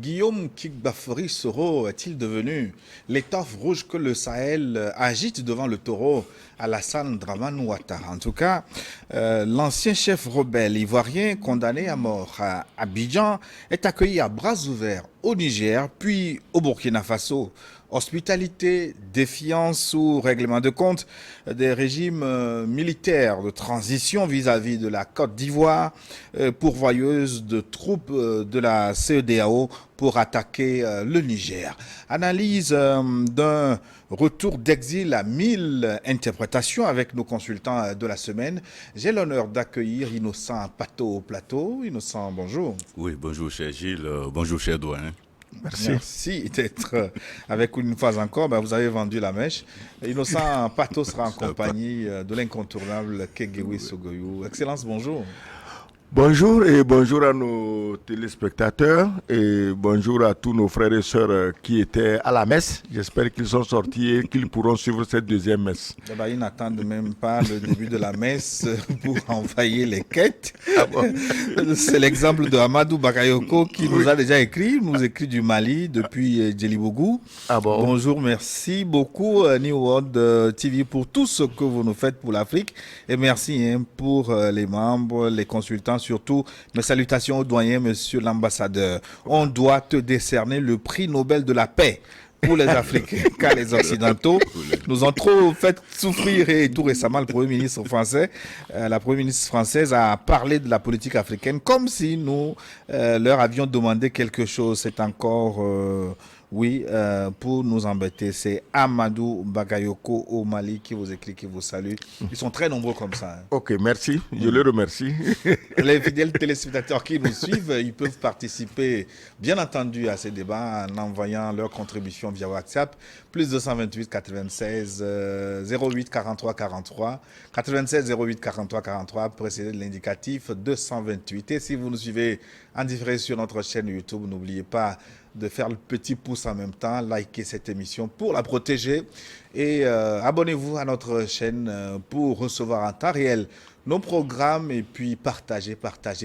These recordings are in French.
Guillaume Kigbafori Soro est-il devenu l'étoffe rouge que le Sahel agite devant le taureau Alassane Dramane Ouattara? En tout cas, l'ancien chef rebelle ivoirien condamné à mort à Abidjan est accueilli à bras ouverts au Niger, puis au Burkina Faso. Hospitalité, défiance ou règlement de compte des régimes militaires de transition vis-à-vis de la Côte d'Ivoire, pourvoyeuse de troupes de la CEDEAO pour attaquer le Niger. Analyse d'un retour d'exil à 1000 interprétations avec nos consultants de la semaine. J'ai l'honneur d'accueillir Innocent Pato au plateau. Innocent, bonjour. Oui, bonjour cher Gilles, bonjour cher doyen. Merci d'être avec une fois encore. Vous avez vendu la mèche. Innocent Pato sera en compagnie de l'incontournable Kegewe Sogoyou. Excellence, bonjour. Bonjour et bonjour à nos téléspectateurs et bonjour à tous nos frères et sœurs qui étaient à la messe. J'espère qu'ils sont sortis et qu'ils pourront suivre cette deuxième messe. Ils n'attendent même pas le début de la messe pour envoyer les quêtes. Ah bon? C'est l'exemple de Amadou Bakayoko qui nous a déjà écrit. Il nous écrit du Mali depuis Djelibougou. Ah bon? Bonjour, merci beaucoup New World TV pour tout ce que vous nous faites pour l'Afrique. Et merci pour les membres, les consultants. Surtout, mes salutations au doyen, monsieur l'ambassadeur. On doit te décerner le prix Nobel de la paix pour les Africains, car les Occidentaux nous ont trop fait souffrir. Et tout récemment, le Premier ministre français, la Première ministre française a parlé de la politique africaine comme si nous leur avions demandé quelque chose. C'est encore... pour nous embêter. C'est Amadou Bagayoko au Mali qui vous écrit, qui vous salue. Ils sont très nombreux comme ça. Ok, merci. Je le remercie. Les fidèles téléspectateurs qui nous suivent, ils peuvent participer, bien entendu, à ces débats en envoyant leur contribution via WhatsApp. Plus 228 96 08 43 43 96 08 43 43 précédé de l'indicatif 228. Et si vous nous suivez en différé sur notre chaîne YouTube, n'oubliez pas de faire le petit pouce en même temps, liker cette émission pour la protéger et abonnez-vous à notre chaîne pour recevoir en temps réel nos programmes et puis partager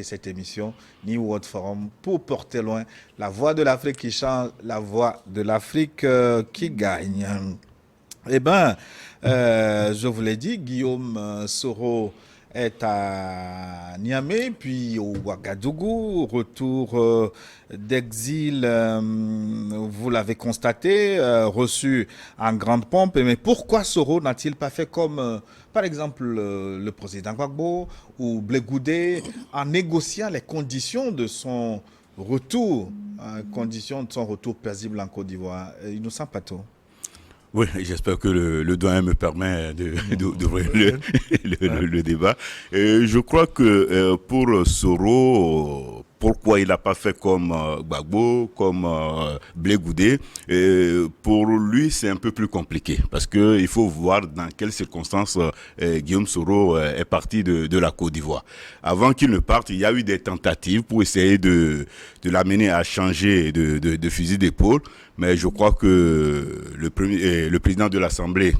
cette émission New World Forum pour porter loin la voix de l'Afrique qui change, la voix de l'Afrique qui gagne. Eh bien, je vous l'ai dit, Guillaume Soro est à Niamey, puis au Ouagadougou, retour d'exil, vous l'avez constaté, reçu en grande pompe. Mais pourquoi Soro n'a-t-il pas fait comme, par exemple, le président Gbagbo ou Blé Goudé, en négociant les conditions de son retour, paisible en Côte d'Ivoire? Innocent Pato. Oui, j'espère que le doyen me permet d'ouvrir le débat. Je crois que pour Soro, pourquoi il n'a pas fait comme Gbagbo, comme Blé Goudé, pour lui c'est un peu plus compliqué parce que il faut voir dans quelles circonstances Guillaume Soro est parti de la Côte d'Ivoire. Avant qu'il ne parte, il y a eu des tentatives pour essayer de l'amener à changer de fusil d'épaule. Mais je crois que le président de l'Assemblée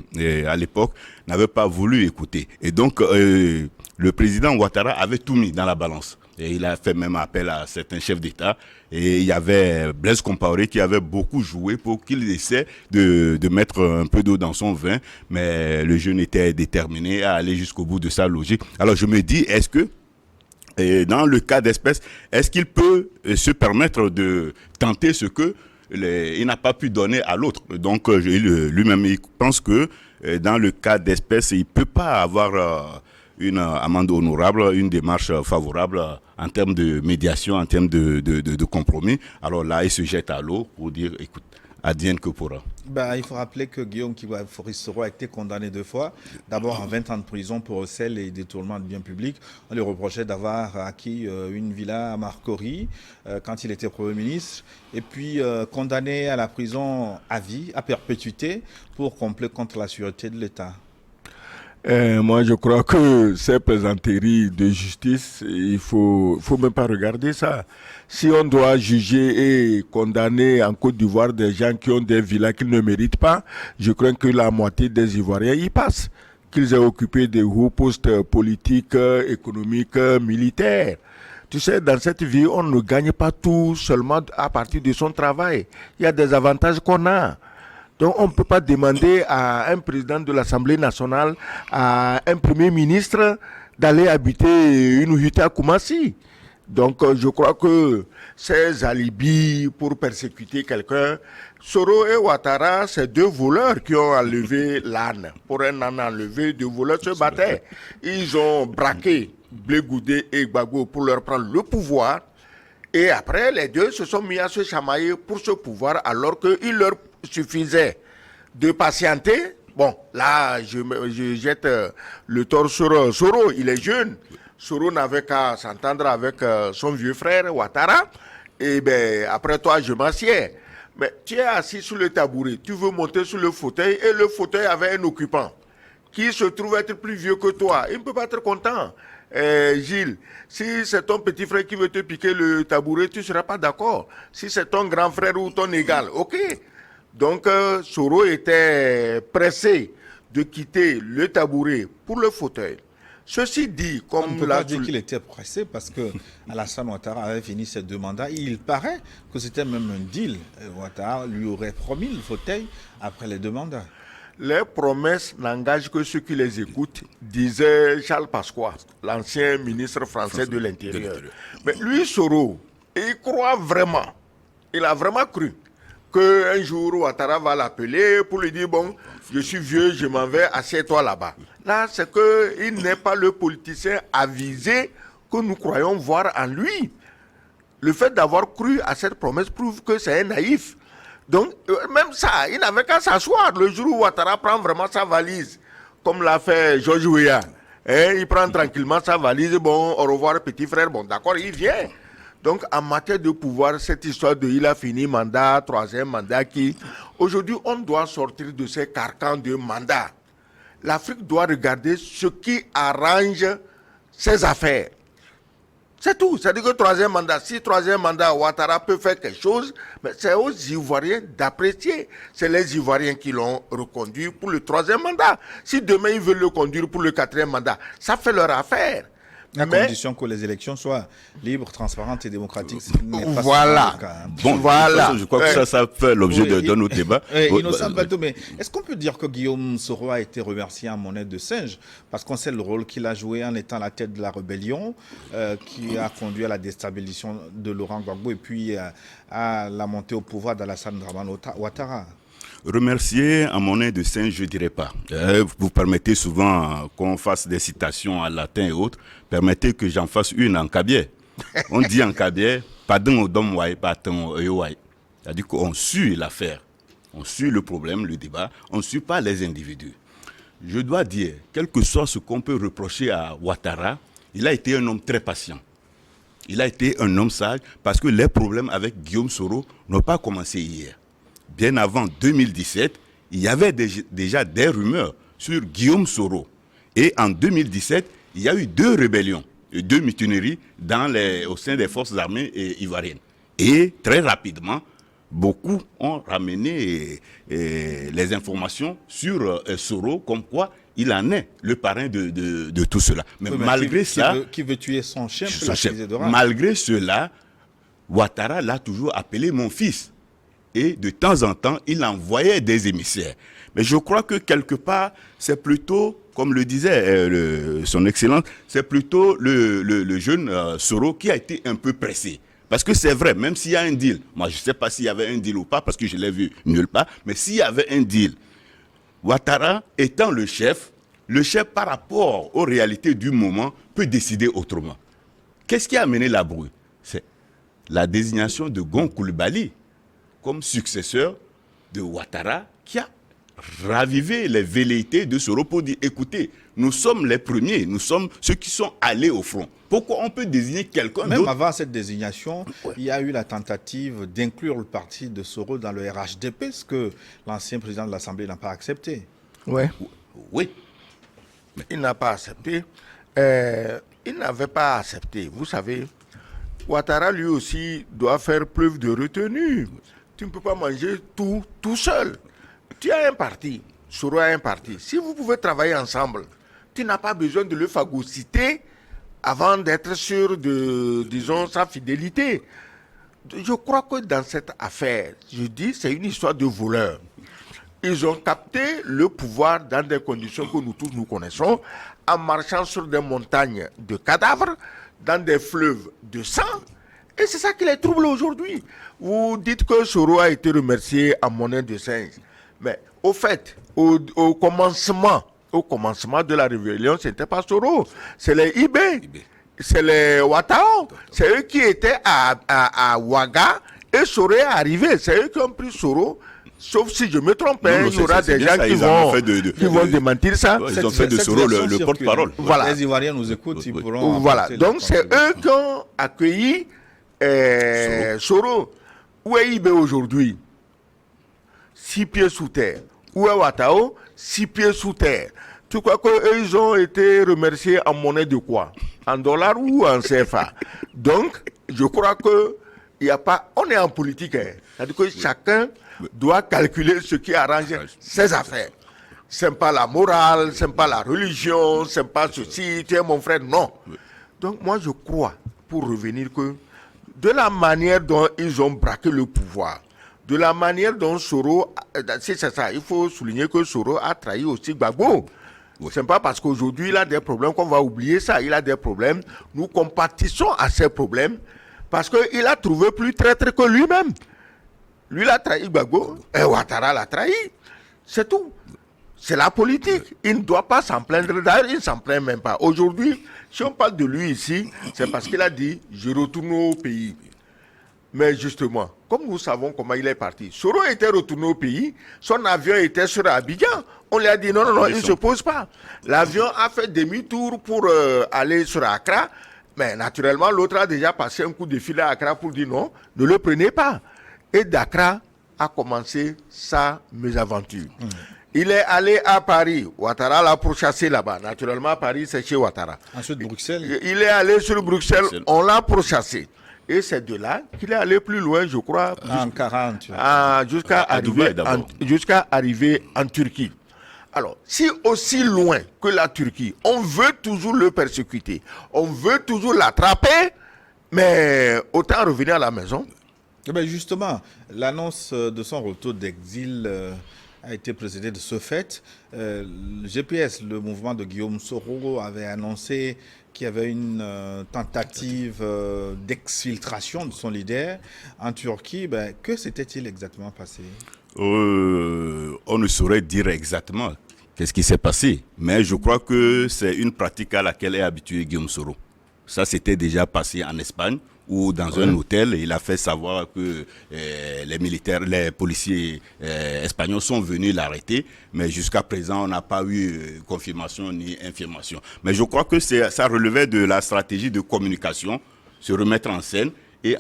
à l'époque n'avait pas voulu écouter. Et donc, le président Ouattara avait tout mis dans la balance. Et il a fait même appel à certains chefs d'État. Et il y avait Blaise Compaoré qui avait beaucoup joué pour qu'il essaie de mettre un peu d'eau dans son vin. Mais le jeune était déterminé à aller jusqu'au bout de sa logique. Alors je me dis, est-ce que, dans le cas d'espèce, est-ce qu'il peut se permettre de tenter ce que il n'a pas pu donner à l'autre. Donc, lui-même, il pense que dans le cas d'espèce, il ne peut pas avoir une amende honorable, une démarche favorable en termes de médiation, en termes de compromis. Alors là, il se jette à l'eau pour dire, écoute, advienne que pourra. Il faut rappeler que Guillaume Kigbafori Soro a été condamné 2 fois. D'abord en 20 ans de prison pour recel et détournement de biens publics. On lui reprochait d'avoir acquis une villa à Marcory quand il était Premier ministre. Et puis condamné à la prison à vie, à perpétuité, pour complet contre la sûreté de l'État. Moi, je crois que ces plaisanteries de justice, il faut même pas regarder ça. Si on doit juger et condamner en Côte d'Ivoire des gens qui ont des villas qu'ils ne méritent pas, je crois que la moitié des Ivoiriens y passent. Qu'ils aient occupé des hauts postes politiques, économiques, militaires. Tu sais, dans cette vie, on ne gagne pas tout seulement à partir de son travail. Il y a des avantages qu'on a. Donc, on ne peut pas demander à un président de l'Assemblée nationale, à un premier ministre, d'aller habiter une hutte à Koumassi. Donc, je crois que ces alibis pour persécuter quelqu'un, Soro et Ouattara, c'est deux voleurs qui ont enlevé l'âne. Pour un âne enlevé, deux voleurs se battaient. Ils ont braqué Blé Goudé et Gbagbo pour leur prendre le pouvoir. Et après, les deux se sont mis à se chamailler pour ce pouvoir alors qu'il leur suffisait de patienter. Bon, là, je jette le tort sur Soro. Il est jeune. Soro n'avait qu'à s'entendre avec son vieux frère Ouattara. Et bien, après toi, je m'assieds. Mais tu es assis sur le tabouret, tu veux monter sur le fauteuil et le fauteuil avait un occupant qui se trouve être plus vieux que toi. Il ne peut pas être content. Gilles, si c'est ton petit frère qui veut te piquer le tabouret, tu ne seras pas d'accord. Si c'est ton grand frère ou ton égal, ok. Donc, Soro était pressé de quitter le tabouret pour le fauteuil. Ceci dit, comme on ne peut pas dire qu'il était pressé parce que Alassane Ouattara avait fini ses 2 mandats. Il paraît que c'était même un deal. Ouattara lui aurait promis le fauteuil après les 2 mandats. Les promesses n'engagent que ceux qui les écoutent, disait Charles Pasqua, l'ancien ministre français de l'Intérieur. Mais lui, Soro, il croit vraiment, il a vraiment cru qu'un jour Ouattara va l'appeler pour lui dire, bon, je suis vieux, je m'en vais, assieds-toi là-bas. Là, c'est qu'il n'est pas le politicien avisé que nous croyons voir en lui. Le fait d'avoir cru à cette promesse prouve que c'est un naïf. Donc, même ça, il n'avait qu'à s'asseoir le jour où Ouattara prend vraiment sa valise, comme l'a fait Georges Weah. Il prend tranquillement sa valise, bon, au revoir petit frère, bon, d'accord, il vient. Donc, en matière de pouvoir, cette histoire de il a fini mandat, 3e mandat qui... Aujourd'hui, on doit sortir de ces carcans de mandat. L'Afrique doit regarder ce qui arrange ses affaires. C'est tout. C'est-à-dire que 3e mandat, si 3e mandat, Ouattara peut faire quelque chose, mais c'est aux Ivoiriens d'apprécier. C'est les Ivoiriens qui l'ont reconduit pour le 3e mandat. Si demain ils veulent le conduire pour le 4e mandat, ça fait leur affaire. À condition que les élections soient libres, transparentes et démocratiques. Voilà. Bon, voilà. Je crois que ça fait l'objet d'un autre débat. Innocent Bateau, mais est-ce qu'on peut dire que Guillaume Soro a été remercié en monnaie de singe? Parce qu'on sait le rôle qu'il a joué en étant à la tête de la rébellion, qui a conduit à la déstabilisation de Laurent Gbagbo et puis à la montée au pouvoir d'Alassane Dramane Ouattara. Remercier en monnaie de singe, je ne dirais pas. Vous permettez souvent qu'on fasse des citations en latin et autres. Permettez que j'en fasse une en cabier. On dit en cabier, pardon au dom wai, pardon au wai. C'est-à-dire qu'on suit l'affaire, on suit le problème, le débat, on ne suit pas les individus. Je dois dire, quel que soit ce qu'on peut reprocher à Ouattara, il a été un homme très patient. Il a été un homme sage parce que les problèmes avec Guillaume Soro n'ont pas commencé hier. Bien avant 2017, il y avait déjà des rumeurs sur Guillaume Soro. Et en 2017, il y a eu 2 rébellions, 2 mutineries au sein des forces armées ivoiriennes. Et très rapidement, beaucoup ont ramené les informations sur Soro, comme quoi il en est le parrain de tout cela. Mais malgré ça... Qui veut tuer son chien, malgré cela, Ouattara l'a toujours appelé mon fils. Et de temps en temps, il envoyait des émissaires. Mais je crois que quelque part, c'est plutôt, comme le disait son Excellence, c'est plutôt le jeune Soro qui a été un peu pressé. Parce que c'est vrai, même s'il y a un deal, moi je ne sais pas s'il y avait un deal ou pas, parce que je l'ai vu nulle part, mais s'il y avait un deal, Ouattara étant le chef par rapport aux réalités du moment peut décider autrement. Qu'est-ce qui a amené la brouille? C'est la désignation de Gon Coulibaly comme successeur de Ouattara qui a ravivé les velléités de Soro pour dire, écoutez, nous sommes les premiers, nous sommes ceux qui sont allés au front. Pourquoi on peut désigner quelqu'un d'autre? Même avant cette désignation, il y a eu la tentative d'inclure le parti de Soro dans le RHDP, ce que l'ancien président de l'Assemblée n'a pas accepté. Ouais. Oui. Mais il n'a pas accepté. Il n'avait pas accepté. Vous savez, Ouattara lui aussi doit faire preuve de retenue. Tu ne peux pas manger tout seul. Tu as un parti, Soro a un parti. Si vous pouvez travailler ensemble, tu n'as pas besoin de le phagocyter avant d'être sûr de, disons, sa fidélité. Je crois que dans cette affaire, je dis, c'est une histoire de voleurs. Ils ont capté le pouvoir dans des conditions que nous tous nous connaissons, en marchant sur des montagnes de cadavres, dans des fleuves de sang. Et c'est ça qui les trouble aujourd'hui. Vous dites que Soro a été remercié en monnaie de singe. Mais au fait, au commencement de la rébellion, ce n'était pas Soro, c'est les Ibé. C'est les Watao, c'est eux qui étaient à Ouaga et Soro est arrivé. C'est eux qui ont pris Soro. Sauf si je me trompe, il y aura des gens qui vont démentir ça. Ils ont fait de Soro le porte-parole. Voilà. Les Ivoiriens nous écoutent, ils pourront. Voilà. Donc c'est eux qui ont accueilli Soro. Où est Ibé aujourd'hui? 6 pieds sous terre. Où est Watao? 6 pieds sous terre. Tu crois qu'eux, ils ont été remerciés en monnaie de quoi? En dollars ou en CFA? Donc, je crois que il y a pas. On est en politique, hein. C'est-à-dire que chacun doit calculer ce qui arrange ses affaires. C'est pas la morale, c'est pas la religion, c'est pas ceci, tu es mon frère, non. Donc, moi, je crois, pour revenir, que de la manière dont ils ont braqué le pouvoir, de la manière dont Soro, si c'est ça, il faut souligner que Soro a trahi aussi Gbagbo. Ce n'est pas parce qu'aujourd'hui il a des problèmes qu'on va oublier ça. Il a des problèmes. Nous compatissons à ces problèmes parce qu'il a trouvé plus traître que lui-même. Lui, il a trahi Gbagbo et Ouattara l'a trahi. C'est tout. C'est la politique. Il ne doit pas s'en plaindre. D'ailleurs, il ne s'en plaint même pas. Aujourd'hui, si on parle de lui ici, c'est parce qu'il a dit « je retourne au pays ». Mais justement, comme nous savons comment il est parti, Soro était retourné au pays, son avion était sur Abidjan. On lui a dit non, il ne se pose pas. L'avion a fait demi-tour pour aller sur Accra, mais naturellement, l'autre a déjà passé un coup de fil à Accra pour dire non, ne le prenez pas. Et d'Accra a commencé sa mésaventure. Il est allé à Paris. Ouattara l'a pourchassé là-bas. Naturellement, Paris, c'est chez Ouattara. Ensuite, Bruxelles. Il est allé sur Bruxelles, on l'a pourchassé. Et c'est de là qu'il est allé plus loin, je crois, jusqu'à arriver en Turquie. Alors, si aussi loin que la Turquie, on veut toujours le persécuter, on veut toujours l'attraper, mais autant revenir à la maison. Eh bien justement, l'annonce de son retour d'exil a été précédée de ce fait. Le GPS, le mouvement de Guillaume Soro, avait annoncé qu'il y avait une tentative d'exfiltration de son leader en Turquie. Ben, que s'était-il exactement passé? On ne saurait dire exactement qu'est-ce qui s'est passé, mais je crois que c'est une pratique à laquelle est habitué Guillaume Soro. Ça s'était déjà passé en Espagne, où dans un hôtel, il a fait savoir que les policiers espagnols sont venus l'arrêter, mais jusqu'à présent, on n'a pas eu confirmation ni infirmation. Mais je crois que ça relevait de la stratégie de communication, se remettre en scène et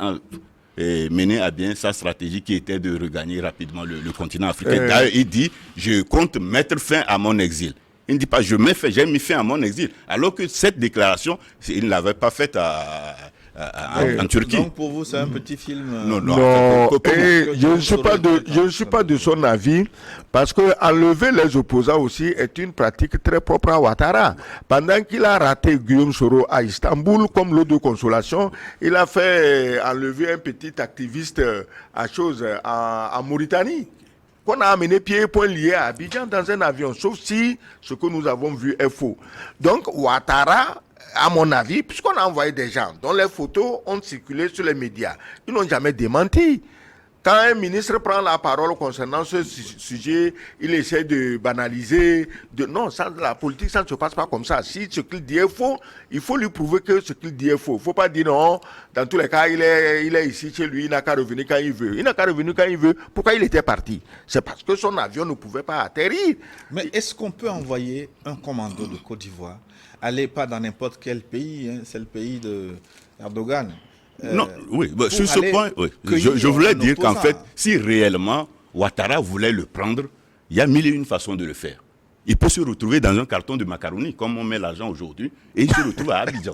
mener à bien sa stratégie qui était de regagner rapidement le continent africain. D'ailleurs, il dit, je compte mettre fin à mon exil. Il ne dit pas, j'ai mis fin à mon exil. Alors que cette déclaration, il ne l'avait pas faite en Turquie. Donc pour vous, c'est un petit film. Non. Et je ne suis pas de son avis, parce que enlever les opposants aussi est une pratique très propre à Ouattara. Pendant qu'il a raté Guillaume Soro à Istanbul comme lot de consolation, il a fait enlever un petit activiste en Mauritanie, qu'on a amené pieds et poings liés à Abidjan dans un avion, sauf si ce que nous avons vu est faux. Donc Ouattara, à mon avis, puisqu'on a envoyé des gens dont les photos ont circulé sur les médias, ils n'ont jamais démenti. Quand un ministre prend la parole concernant ce sujet, il essaie de banaliser. Non, la politique, ça ne se passe pas comme ça. Si ce qu'il dit est faux, il faut lui prouver que ce qu'il dit est faux. Il ne faut pas dire non, dans tous les cas, il est ici chez lui, il n'a qu'à revenir quand il veut. Il n'a qu'à revenir quand il veut. Pourquoi il était parti? C'est parce que son avion ne pouvait pas atterrir. Mais est-ce qu'on peut envoyer un commando de Côte d'Ivoire? Allez pas dans n'importe quel pays, hein, c'est le pays d'Erdogan. Non, oui, bah, sur ce point, oui. Je voulais dire qu'en fait, si réellement Ouattara voulait le prendre, il y a mille et une façons de le faire. Il peut se retrouver dans un carton de macaroni, comme on met l'argent aujourd'hui, et il se retrouve à Abidjan.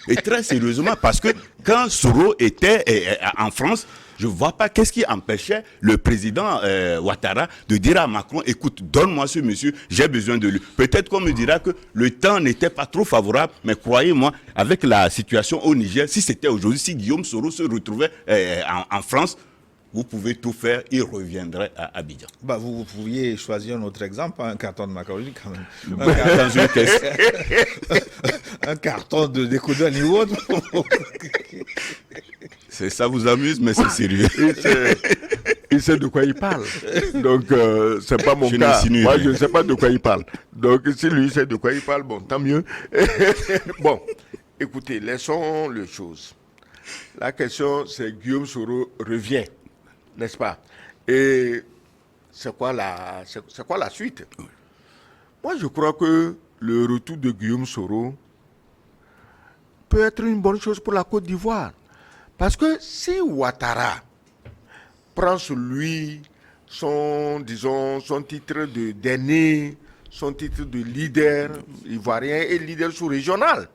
Et très sérieusement, parce que quand Soro était en France, Je ne vois pas qu'est-ce qui empêchait le président Ouattara de dire à Macron, écoute, donne-moi ce monsieur, j'ai besoin de lui. Peut-être qu'on me dira que le temps n'était pas trop favorable, mais croyez-moi, avec la situation au Niger, si c'était aujourd'hui, si Guillaume Soro se retrouvait en France, vous pouvez tout faire, il reviendrait à Abidjan. Bah, vous pouviez choisir un autre exemple, un carton de macaroni quand même. Dans une caisse. Un carton de découdeur ni autre. Ça vous amuse, mais c'est sérieux. Il sait de quoi il parle. Donc, c'est pas mon Je cas. n'insinue Moi, rien. je ne sais pas de quoi il parle. Donc, si lui sait de quoi il parle, bon, tant mieux. Bon, écoutez, laissons les choses. La question, c'est Guillaume Soro revient, n'est-ce pas? Et c'est quoi la suite? Moi, je crois que le retour de Guillaume Soro peut être une bonne chose pour la Côte d'Ivoire. Parce que si Ouattara prend sur lui son titre d'aîné, son titre de leader ivoirien et leader sous-régional,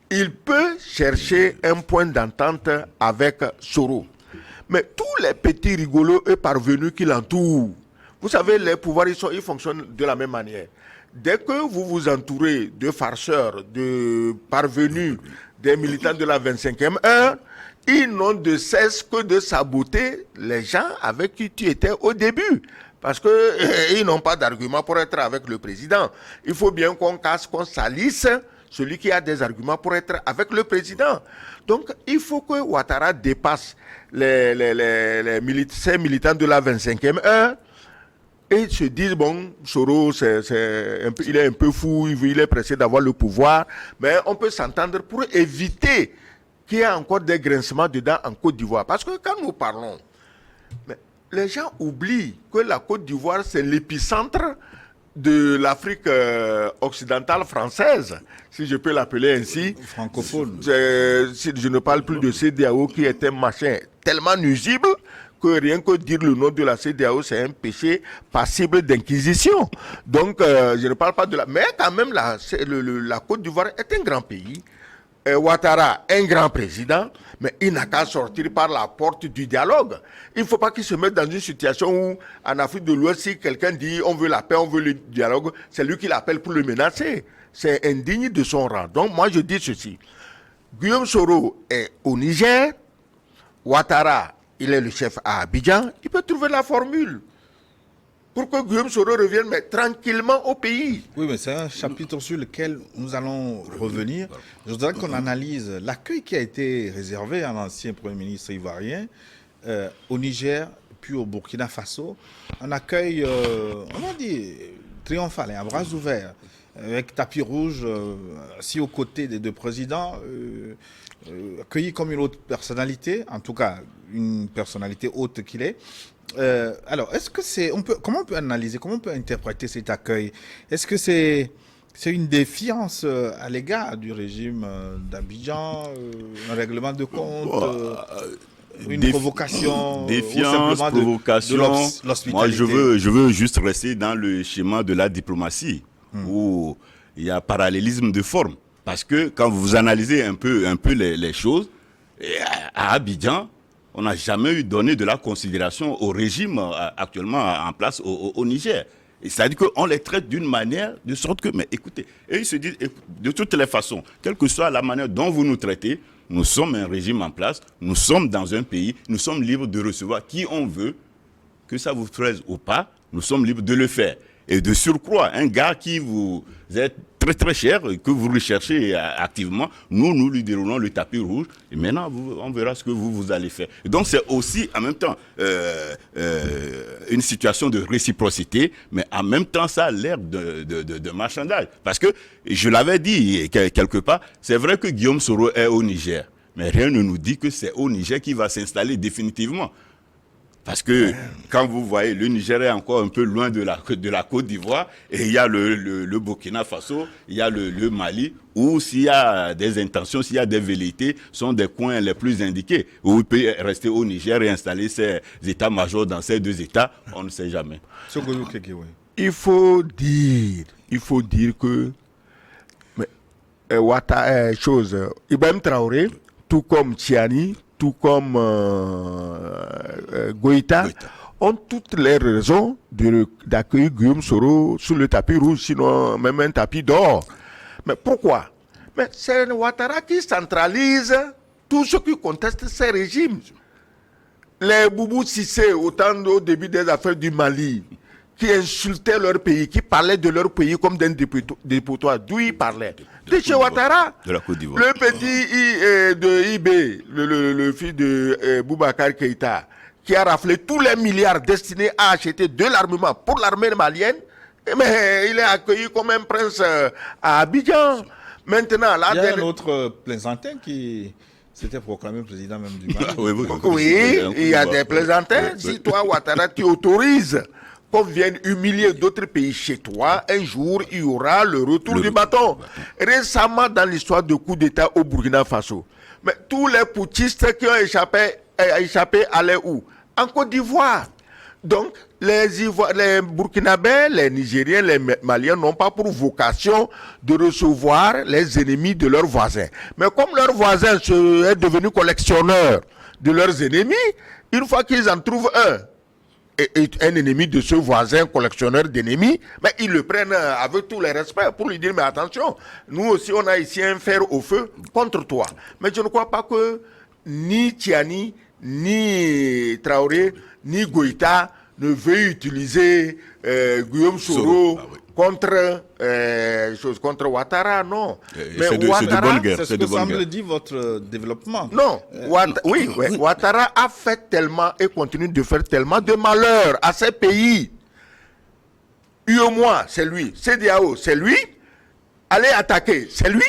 il peut chercher un point d'entente avec Soro. Mais tous les petits rigolos et parvenus qui l'entourent, vous savez, les pouvoirs, ils fonctionnent de la même manière. Dès que vous vous entourez de farceurs, de parvenus, des militants de la 25e heure, ils n'ont de cesse que de saboter les gens avec qui tu étais au début. Parce qu'ils n'ont pas d'argument pour être avec le président. Il faut bien qu'on casse, qu'on salisse celui qui a des arguments pour être avec le président. Donc, il faut que Ouattara dépasse ces militants de la 25e heure et se disent, bon, Soro, il est un peu fou, il est pressé d'avoir le pouvoir, mais on peut s'entendre pour éviter qu'il y ait encore des grincements dedans en Côte d'Ivoire. Parce que quand nous parlons, les gens oublient que la Côte d'Ivoire, c'est l'épicentre de l'Afrique occidentale française, si je peux l'appeler ainsi. Francophone. Si je ne parle plus de CEDEAO qui est un machin tellement nuisible que rien que dire le nom de la CEDEAO, c'est un péché passible d'inquisition. Donc, je ne parle pas de la... Mais quand même, la Côte d'Ivoire est un grand pays. Ouattara, un grand président, mais il n'a qu'à sortir par la porte du dialogue. Il ne faut pas qu'il se mette dans une situation où, en Afrique de l'Ouest, si quelqu'un dit on veut la paix, on veut le dialogue, c'est lui qui l'appelle pour le menacer. C'est indigne de son rang. Donc moi je dis ceci. Guillaume Soro est au Niger, Ouattara, il est le chef à Abidjan, il peut trouver la formule pour que Guillaume Soro revienne, mais tranquillement au pays. Oui, mais c'est un chapitre sur lequel nous allons revenir. Je voudrais qu'on analyse l'accueil qui a été réservé à l'ancien Premier ministre ivoirien au Niger, puis au Burkina Faso. Un accueil, on va dire, triomphal, à bras ouverts, avec tapis rouge, assis aux côtés des deux présidents, accueilli comme une autre personnalité, en tout cas une personnalité haute qu'il est. Alors, est-ce que comment on peut analyser, comment on peut interpréter cet accueil? Est-ce que c'est une défiance à l'égard du régime d'Abidjan, un règlement de compte, une provocation, défiance, provocation. Moi, je veux juste rester dans le schéma de la diplomatie où il y a parallélisme de forme. Parce que quand vous analysez un peu les choses, à Abidjan, on n'a jamais donné de la considération au régime actuellement en place au Niger. C'est-à-dire qu'on les traite d'une manière de sorte que, mais écoutez, et ils se disent, de toutes les façons, quelle que soit la manière dont vous nous traitez, nous sommes un régime en place, nous sommes dans un pays, nous sommes libres de recevoir qui on veut, que ça vous plaise ou pas, nous sommes libres de le faire. Et de surcroît, un gars qui vous est très très cher, que vous recherchez activement, nous lui déroulons le tapis rouge, et maintenant on verra ce que vous allez faire. Et donc c'est aussi en même temps une situation de réciprocité, mais en même temps ça a l'air de marchandage. Parce que, je l'avais dit quelque part, c'est vrai que Guillaume Soro est au Niger, mais rien ne nous dit que c'est au Niger qu'il va s'installer définitivement. Parce que quand vous voyez, le Niger est encore un peu loin de la Côte d'Ivoire, et il y a le Burkina Faso, il y a le Mali, où s'il y a des intentions, s'il y a des velléités, sont des coins les plus indiqués, où il peut rester au Niger et installer ses états-majors dans ces deux États, on ne sait jamais. Il faut dire que Ibrahim Traoré, tout comme Tiani, tout comme Goïta, ont toutes les raisons d'accueillir Guillaume Soro sur le tapis rouge, sinon même un tapis d'or. Mais pourquoi? Mais c'est Ouattara qui centralise tout ce qui conteste ces régimes. Les Boubou Sissé, au début des affaires du Mali, qui insultaient leur pays, qui parlaient de leur pays comme d'un dépotoir. D'où ils parlaient? De chez Ouattara. De la Côte d'Ivoire. Le petit de IB, le fils de Boubacar Keïta, qui a raflé tous les milliards destinés à acheter de l'armement pour l'armée malienne, mais il est accueilli comme un prince à Abidjan. Maintenant, là, il y a un autre plaisantin qui s'était proclamé président même du Mali. Oui, il y a des plaisantins. Si toi, Ouattara, tu autorises qu'on vienne humilier d'autres pays chez toi, un jour, il y aura le retour du bâton. Récemment, dans l'histoire de coup d'État au Burkina Faso, mais tous les putschistes qui ont échappé allaient où? En Côte d'Ivoire. Donc, les Burkinabés, les Nigériens, les Maliens n'ont pas pour vocation de recevoir les ennemis de leurs voisins. Mais comme leurs voisins sont devenus collectionneurs de leurs ennemis, une fois qu'ils en trouvent un ennemi de ce voisin collectionneur d'ennemis, mais ils le prennent avec tout le respect pour lui dire, mais attention, nous aussi on a ici un fer au feu contre toi. Mais je ne crois pas que ni Tiani, ni Traoré, ni Goïta ne veuillent utiliser Guillaume Soro contre Ouattara, non. Mais c'est de bonne guerre. C'est ce que semble dire votre développement. Non, Ouattara a fait tellement et continue de faire tellement de malheur à ces pays. UEMOA, c'est lui. CEDEAO, c'est lui. Aller attaquer, c'est lui.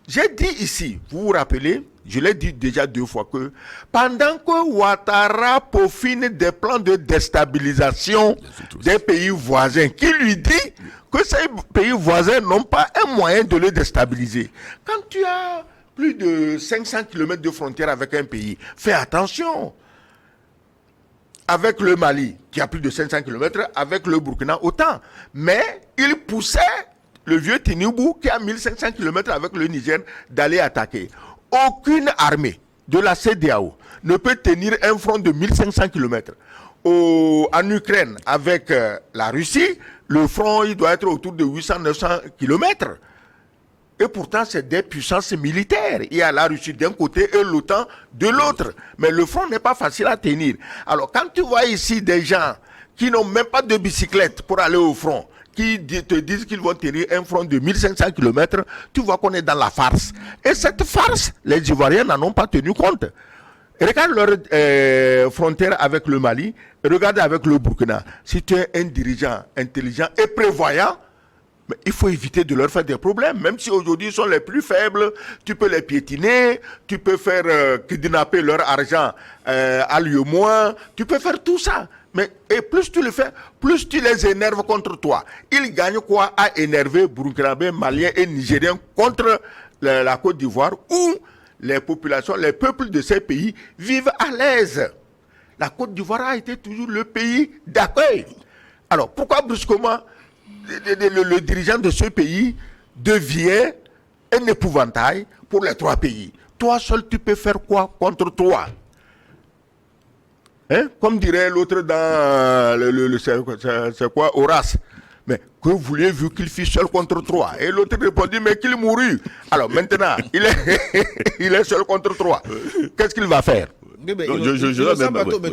J'ai dit ici, vous vous rappelez, je l'ai dit déjà 2 fois que pendant que Ouattara peaufine des plans de déstabilisation des pays voisins, qui lui dit que ces pays voisins n'ont pas un moyen de le déstabiliser. Quand tu as plus de 500 km de frontière avec un pays, fais attention. Avec le Mali, qui a plus de 500 km, avec le Burkina, autant. Mais il poussait le vieux Tinubu, qui a 1500 km avec le Niger, d'aller attaquer. Aucune armée de la CEDEAO ne peut tenir un front de 1500 km. En Ukraine, avec la Russie, le front il doit être autour de 800-900 km. Et pourtant, c'est des puissances militaires. Il y a la Russie d'un côté et l'OTAN de l'autre. Mais le front n'est pas facile à tenir. Alors, quand tu vois ici des gens qui n'ont même pas de bicyclette pour aller au front, qui te disent qu'ils vont tenir un front de 1500 km, tu vois qu'on est dans la farce. Et cette farce, les Ivoiriens n'en ont pas tenu compte. Regarde leur frontière avec le Mali, regarde avec le Burkina. Si tu es un dirigeant intelligent et prévoyant, mais il faut éviter de leur faire des problèmes. Même si aujourd'hui ils sont les plus faibles, tu peux les piétiner, tu peux faire kidnapper leur argent à l'UEMOA, tu peux faire tout ça. Mais et plus tu le fais, plus tu les énerves contre toi. Ils gagnent quoi à énerver Burkinabés, Maliens et Nigériens contre la Côte d'Ivoire où les populations, les peuples de ces pays vivent à l'aise. La Côte d'Ivoire a été toujours le pays d'accueil. Alors pourquoi brusquement le dirigeant de ce pays devient un épouvantail pour les 3 pays? Toi seul, tu peux faire quoi contre toi? Hein? Comme dirait l'autre dans c'est quoi, Horace. Mais que vouliez-vous qu'il fît seul contre 3? Et l'autre répondit, mais qu'il mourut. Alors maintenant, il est seul contre 3. Qu'est-ce qu'il va faire? Mais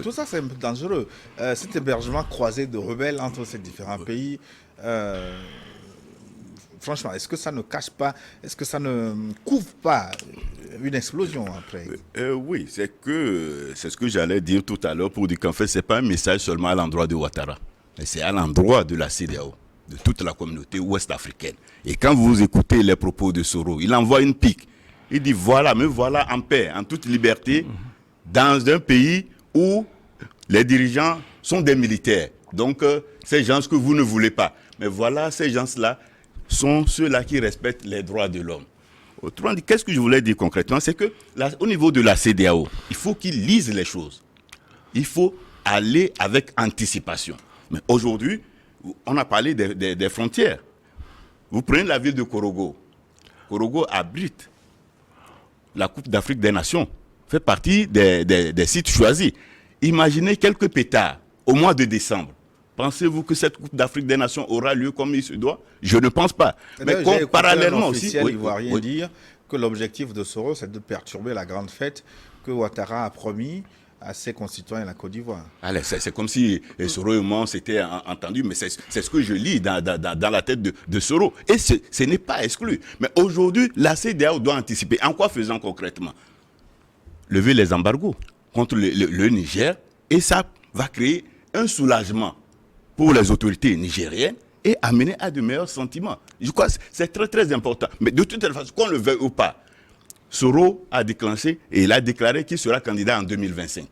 tout ça, c'est un peu dangereux. Cet hébergement croisé de rebelles entre ces différents pays, franchement, est-ce que ça ne cache pas, est-ce que ça ne couvre pas une explosion après? Oui, c'est ce que j'allais dire tout à l'heure pour dire qu'en fait, ce n'est pas un message seulement à l'endroit de Ouattara, mais c'est à l'endroit de la CEDEAO, de toute la communauté ouest-africaine. Et quand vous écoutez les propos de Soro, il envoie une pique. Il dit voilà, me voilà en paix, en toute liberté, dans un pays où les dirigeants sont des militaires. Donc, ces gens que vous ne voulez pas. Mais voilà, ces gens-là sont ceux-là qui respectent les droits de l'homme. Autrement dit, qu'est-ce que je voulais dire concrètement? C'est que au niveau de la CEDEAO, il faut qu'ils lisent les choses. Il faut aller avec anticipation. Mais aujourd'hui, on a parlé des frontières. Vous prenez la ville de Korogo. Korogo abrite la Coupe d'Afrique des Nations. fait partie des sites choisis. Imaginez quelques pétards au mois de décembre. Pensez-vous que cette Coupe d'Afrique des Nations aura lieu comme il se doit? Je ne pense pas. Mais parallèlement aussi, il ne va rien dire que l'objectif de Soro, c'est de perturber la grande fête que Ouattara a promis à ses concitoyens de la Côte d'Ivoire. Allez, c'est comme si Soro et moi s'étaient entendus, mais c'est ce que je lis dans la tête de Soro. Et ce n'est pas exclu. Mais aujourd'hui, la CEDEAO doit anticiper. En quoi faisant concrètement? Lever les embargos contre le Niger, et ça va créer un soulagement pour les autorités nigériennes et amener à de meilleurs sentiments. Je crois que c'est très très important. Mais de toute façon, qu'on le veuille ou pas, Soro a déclenché et il a déclaré qu'il sera candidat en 2025.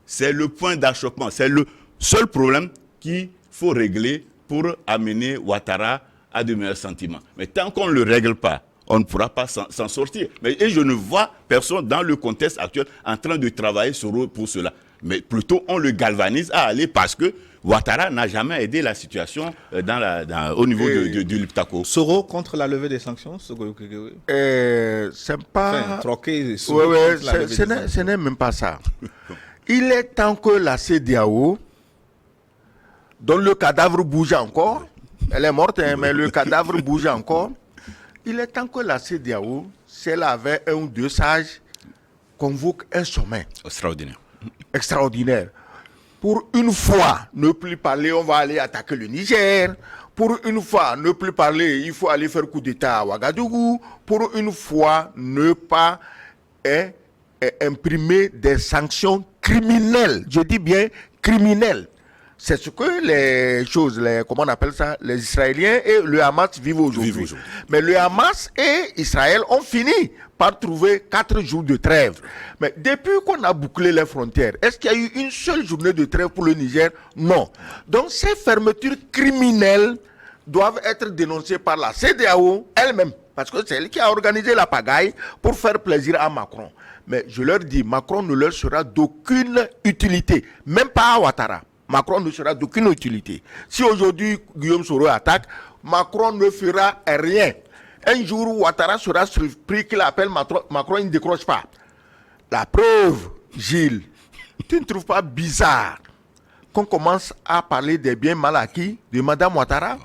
C'est le point d'achoppement, c'est le seul problème qu'il faut régler pour amener Ouattara à de meilleurs sentiments. Mais tant qu'on ne le règle pas, on ne pourra pas s'en sortir. Et je ne vois personne dans le contexte actuel en train de travailler pour cela. Mais plutôt, on le galvanise à aller parce que Ouattara n'a jamais aidé la situation au niveau du Liptako. Soro contre la levée des sanctions? C'est pas... Enfin, troquer ce n'est même pas ça. Il est temps que la CEDEAO, dont le cadavre bouge encore, elle est morte, hein, mais le cadavre bouge encore, il est temps que la CEDEAO, si elle avait un ou deux sages, convoque un sommet. Extraordinaire. Pour une fois, ne plus parler, on va aller attaquer le Niger. Pour une fois, ne plus parler, il faut aller faire coup d'État à Ouagadougou. Pour une fois, ne pas imprimer des sanctions criminelles. Je dis bien criminelles. C'est ce que comment on appelle ça, les Israéliens et le Hamas vivent aujourd'hui. Mais le Hamas et Israël ont fini par trouver 4 jours de trêve. Mais depuis qu'on a bouclé les frontières, est-ce qu'il y a eu une seule journée de trêve pour le Niger? Non. Donc ces fermetures criminelles doivent être dénoncées par la CEDEAO elle-même, parce que c'est elle qui a organisé la pagaille pour faire plaisir à Macron. Mais je leur dis, Macron ne leur sera d'aucune utilité, même pas à Ouattara. Macron ne sera d'aucune utilité. Si aujourd'hui Guillaume Soro attaque, Macron ne fera rien. Un jour, Ouattara sera surpris qu'il appelle Macron, il ne décroche pas. La preuve, Gilles, tu ne trouves pas bizarre qu'on commence à parler des biens mal acquis de Mme Ouattara?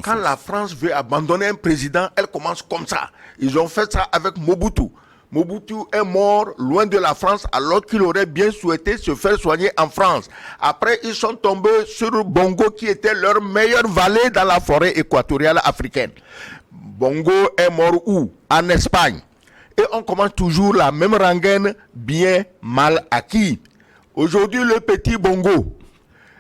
Quand la France veut abandonner un président, elle commence comme ça. Ils ont fait ça avec Mobutu. Mobutu est mort loin de la France alors qu'il aurait bien souhaité se faire soigner en France. Après, ils sont tombés sur Bongo qui était leur meilleur valet dans la forêt équatoriale africaine. Bongo est mort où? En Espagne. Et on commence toujours la même rengaine, bien mal acquis. Aujourd'hui, le petit Bongo,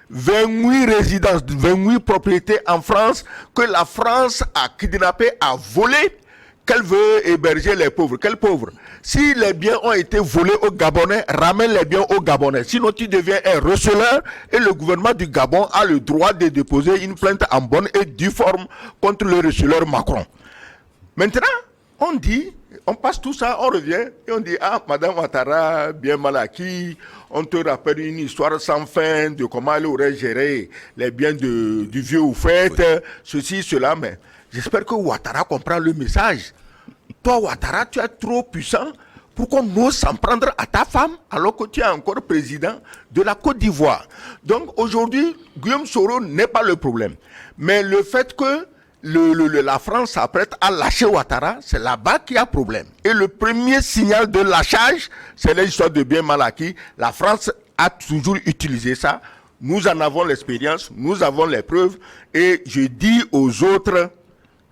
28 résidences, 28 propriétés en France que la France a kidnappées, a volées, qu'elle veut héberger les pauvres. Quels pauvres? Si les biens ont été volés aux Gabonais, ramène les biens aux Gabonais. Sinon, tu deviens un receleur et le gouvernement du Gabon a le droit de déposer une plainte en bonne et due forme contre le receleur Macron. Maintenant, on dit, on passe tout ça, on revient et on dit, ah, Madame Ouattara, bien mal acquis, on te rappelle une histoire sans fin de comment elle aurait géré les biens du vieux Oufette, ceci, cela, mais j'espère que Ouattara comprend le message. Toi, Ouattara, tu es trop puissant pour qu'on ose s'en prendre à ta femme alors que tu es encore président de la Côte d'Ivoire. Donc aujourd'hui, Guillaume Soro n'est pas le problème. Mais le fait que la France s'apprête à lâcher Ouattara, c'est là-bas qu'il y a problème. Et le premier signal de lâchage, c'est l'histoire de biens mal acquis. La France a toujours utilisé ça. Nous en avons l'expérience, nous avons les preuves. Et je dis aux autres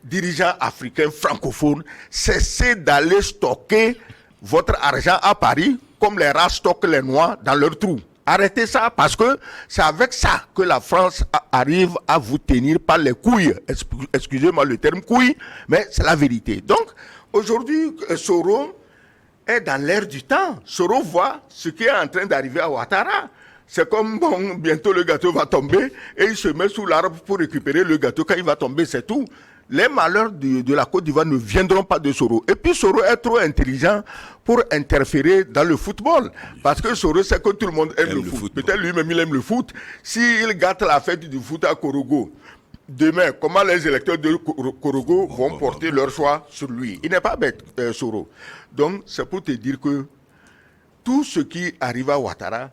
dirigeants africains francophones, cessez d'aller stocker votre argent à Paris comme les rats stockent les noix dans leurs trous. Arrêtez ça parce que c'est avec ça que la France arrive à vous tenir par les couilles. Excusez-moi le terme couilles, mais c'est la vérité. Donc, aujourd'hui, Soro est dans l'air du temps. Soro voit ce qui est en train d'arriver à Ouattara. C'est comme, bon, bientôt le gâteau va tomber et il se met sous l'arbre pour récupérer le gâteau. Quand il va tomber, c'est tout. Les malheurs de la Côte d'Ivoire ne viendront pas de Soro. Et puis Soro est trop intelligent pour interférer dans le football. Parce que Soro sait que tout le monde aime le foot. Peut-être lui-même il aime le foot. S'il gâte la fête du foot à Korogo, demain, comment les électeurs de Korogo vont porter leur choix sur lui? Il n'est pas bête, Soro. Donc, c'est pour te dire que tout ce qui arrive à Ouattara,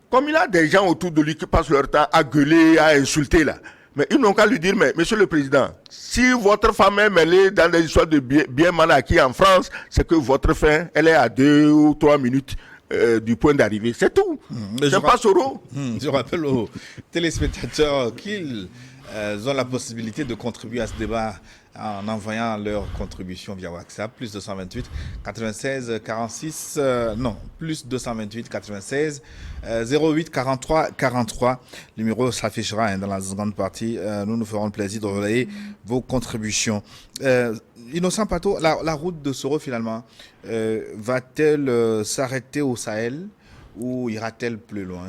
comme il a des gens autour de lui qui passent leur temps à gueuler, à insulter là, mais ils n'ont qu'à lui dire, mais monsieur le président, si votre femme est mêlée dans des histoires de bien mal acquis en France, c'est que votre fin, elle est à 2 ou 3 minutes du point d'arrivée. C'est tout. C'est pas Soro. Je rappelle aux téléspectateurs qu'ils ont la possibilité de contribuer à ce débat en envoyant leur contribution via WhatsApp, plus 228 96 46, plus 228 96 08 43 43. Le numéro s'affichera dans la seconde partie. Nous nous ferons le plaisir de relayer vos contributions. Innocent Pato, la route de Soro finalement, va-t-elle s'arrêter au Sahel ou ira-t-elle plus loin?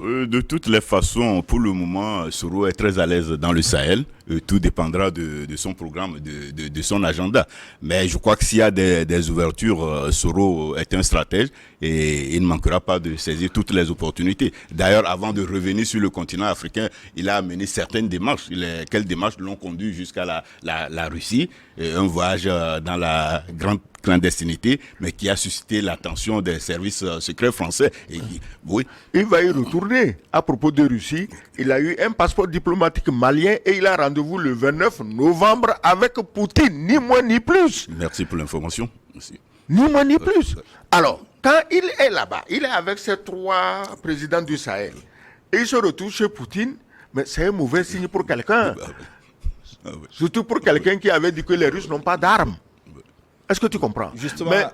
De toutes les façons, pour le moment, Soro est très à l'aise dans le Sahel. Tout dépendra de son programme, de son agenda. Mais je crois que s'il y a des ouvertures, Soro est un stratège et il ne manquera pas de saisir toutes les opportunités. D'ailleurs, avant de revenir sur le continent africain, il a mené certaines démarches. Quelles démarches l'ont conduit jusqu'à la Russie, un voyage dans la grande clandestinité, mais qui a suscité l'attention des services secrets français. Et oui. Il va y retourner. À propos de Russie, il a eu un passeport diplomatique malien et il a rendez-vous le 29 novembre avec Poutine, ni moins ni plus. Merci pour l'information. Merci. Ni moins ni plus. Alors, quand il est là-bas, il est avec ces 3 présidents du Sahel et il se retrouve chez Poutine, mais c'est un mauvais signe pour quelqu'un. Surtout pour quelqu'un qui avait dit que les Russes n'ont pas d'armes. Est-ce que tu comprends? Justement,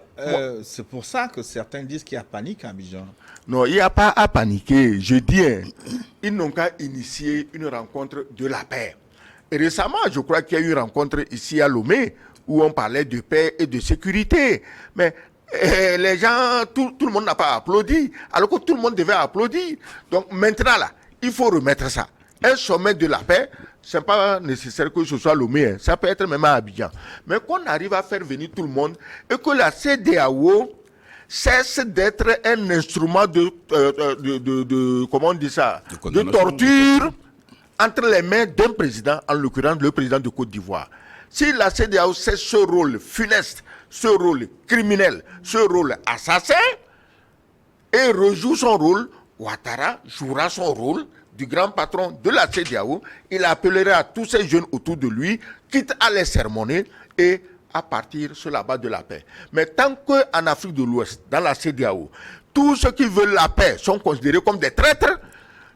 c'est pour ça que certains disent qu'il y a panique à Abidjan. Non, il n'y a pas à paniquer. Je dis, ils n'ont qu'à initier une rencontre de la paix. Et récemment, je crois qu'il y a eu une rencontre ici à Lomé où on parlait de paix et de sécurité. Mais les gens, tout le monde n'a pas applaudi, alors que tout le monde devait applaudir. Donc maintenant, là, il faut remettre ça. Un sommet de la paix, ce n'est pas nécessaire que ce soit Lomé, ça peut être même à Abidjan. Mais qu'on arrive à faire venir tout le monde et que la CEDEAO cesse d'être un instrument comment on dit ça, de torture entre les mains d'un président, en l'occurrence le président de Côte d'Ivoire. Si la CEDEAO cesse ce rôle funeste, ce rôle criminel, ce rôle assassin, et rejoue son rôle, Ouattara jouera son rôle du grand patron de la CEDEAO. Il appellera tous ces jeunes autour de lui, quitte à les sermonner et à partir sur la base de la paix. Mais tant qu'en Afrique de l'Ouest, dans la CEDEAO, tous ceux qui veulent la paix sont considérés comme des traîtres,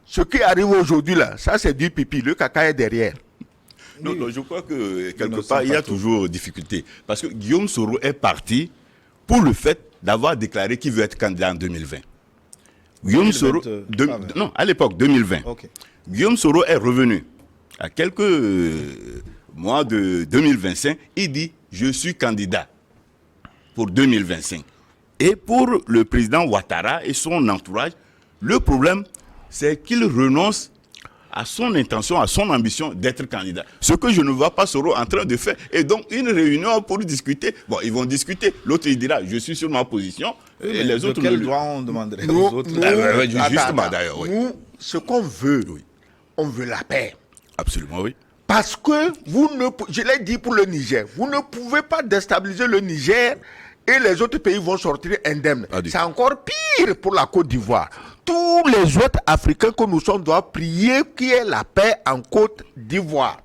ce qui arrive aujourd'hui là, ça c'est du pipi, le caca est derrière. Non, je crois que quelque part, il y a toujours difficulté. Parce que Guillaume Soro est parti pour le fait d'avoir déclaré qu'il veut être candidat en 2020. Guillaume Soro, non, à l'époque, 2020. Okay. Guillaume Soro est revenu à quelques mois de 2025. Il dit, je suis candidat pour 2025. Et pour le président Ouattara et son entourage, le problème, c'est qu'il renonce à son intention, à son ambition d'être candidat. Ce que je ne vois pas Soro en train de faire. Et donc, une réunion pour discuter. Bon, ils vont discuter. L'autre, il dira, je suis sur ma position. Oui, et les autres... Quel droit on demanderait aux autres? Justement, d'ailleurs, oui. Nous, ce qu'on veut, on veut la paix. Absolument, oui. Parce que, je l'ai dit pour le Niger, vous ne pouvez pas déstabiliser le Niger et les autres pays vont sortir indemnes. C'est encore pire pour la Côte d'Ivoire. Tous les autres Africains que nous sommes doivent prier qu'il y ait la paix en Côte d'Ivoire.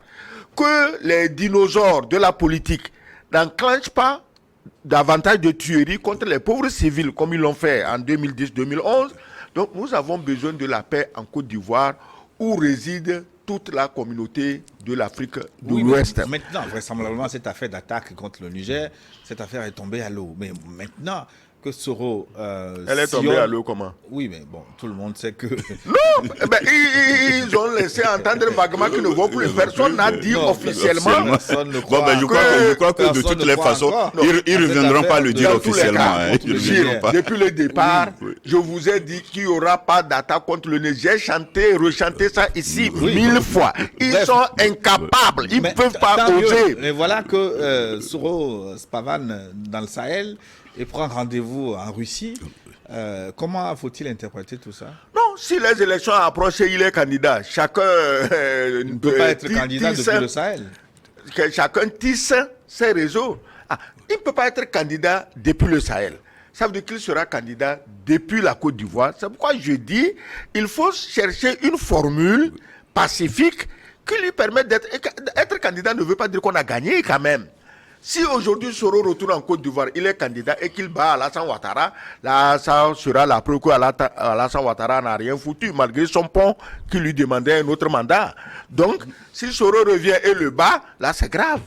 Que les dinosaures de la politique n'enclenchent pas davantage de tueries contre les pauvres civils comme ils l'ont fait en 2010-2011. Donc nous avons besoin de la paix en Côte d'Ivoire où réside toute la communauté de l'Afrique de l'Ouest. Maintenant, vraisemblablement, cette affaire d'attaque contre le Niger, cette affaire est tombée à l'eau. Mais maintenant que Soro... Elle est tombée à l'eau comment? Oui, mais bon, tout le monde sait que... Non, ben, ils ont laissé entendre vaguement qu'ils ne vont plus. Personne n'a dit officiellement. Bon, ben, je crois que de toutes les façons, ils ne reviendront pas le dire officiellement. Depuis le départ, je vous ai dit qu'il n'y aura pas d'attaque contre le Niger. J'ai chanté et rechanté ça ici 1000 fois. Ils sont incapables. Ils ne peuvent pas oser. Mais voilà que Soro Spavan dans le Sahel et prend rendez-vous en Russie. Comment faut-il interpréter tout ça? Non, si les élections approchent et il est candidat, chacun ne peut pas être candidat depuis le Sahel. Chacun tisse ses réseaux. Il ne peut pas être candidat depuis le Sahel. ça veut dire qu'il sera candidat depuis la Côte d'Ivoire. C'est pourquoi je dis il faut chercher une formule pacifique qui lui permette d'être candidat ne veut pas dire qu'on a gagné quand même. Si aujourd'hui Soro retourne en Côte d'Ivoire, il est candidat et qu'il bat Alassane Ouattara, là, ça sera la preuve qu'Alassane Ouattara n'a rien foutu, malgré son pont qui lui demandait un autre mandat. Donc, si Soro revient et le bat, là, c'est grave.